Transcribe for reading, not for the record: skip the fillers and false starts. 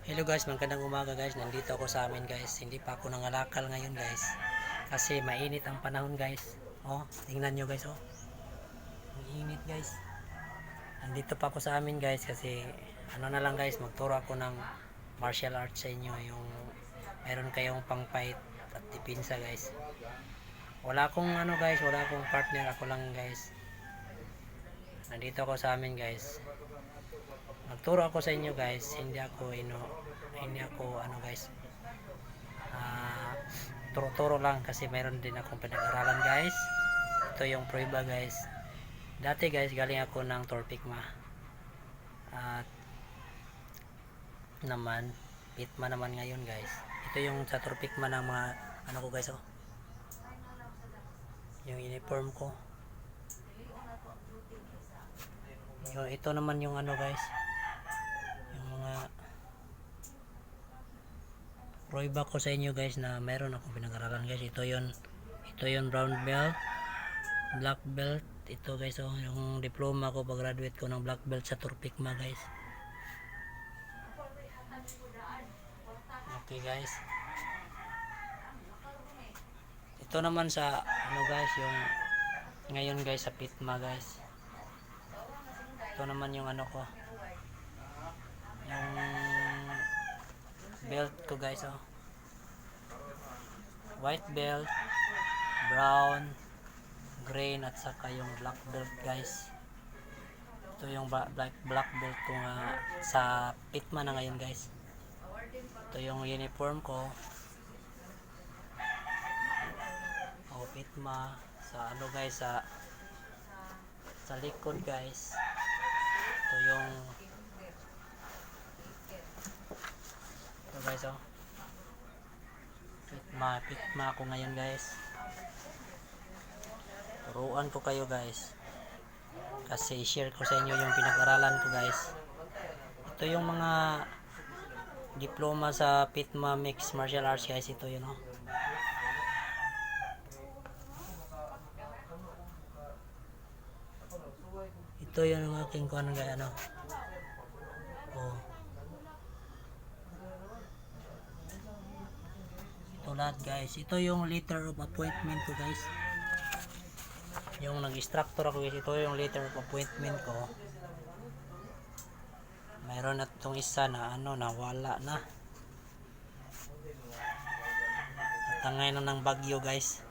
Hello guys, magandang umaga guys. Nandito ako sa amin guys. Hindi pa ako nangalakal ngayon guys. Kasi mainit ang panahon guys. Oh, tingnan nyo guys oh. Ang init guys. Nandito pa ako sa amin guys kasi ano na lang guys, magturo ako ng martial arts sa inyo. Yung meron kayong pang fight at depensa guys. Wala akong ano guys, wala akong partner. Ako lang guys. Nandito ako sa amin guys. Magturo ako sa inyo guys. Hindi ako ano guys, turo-turo lang kasi mayroon din akong pinag-aralan guys. Ito yung prueba guys. Dati guys, galing ako ng Torpikma at naman Pitma naman ngayon guys. Ito yung sa Torpikma ng mga ano ko guys oh. Yung uniform ko. Ito naman yung ano guys, yung mga prueba ko sa inyo guys na mayroon akong pinag-aralan guys. Ito yon brown belt, black belt. Ito guys oh, yung diploma ko, pag-graduate ko ng black belt sa Torpikma guys. Okay guys. Ito naman sa ano guys, yung ngayon guys sa Pitma guys. Ito naman yung ano ko, yung belt ko guys oh. White belt, brown, green at saka yung black belt guys. Ito yung black belt ko nga sa Pitma na ngayon guys. Ito yung uniform ko. Pitma sa ano guys, sa likod guys. Ito yung ito guys oh. Pitma ako ngayon guys. Turuan ko kayo guys. Kasi share ko sa inyo yung pinag-aralan ko guys. Ito yung mga diploma sa Pitma Mixed Martial Arts guys. Ito yun oh. Ito yung aking kuan guys ano. Oh. Ito lahat guys. Ito yung letter of appointment ko guys. Yung nag-instructor ako guys, ito yung letter of appointment ko. Mayroon na itong isa na ano, nawala na. Natangay na ng bagyo guys.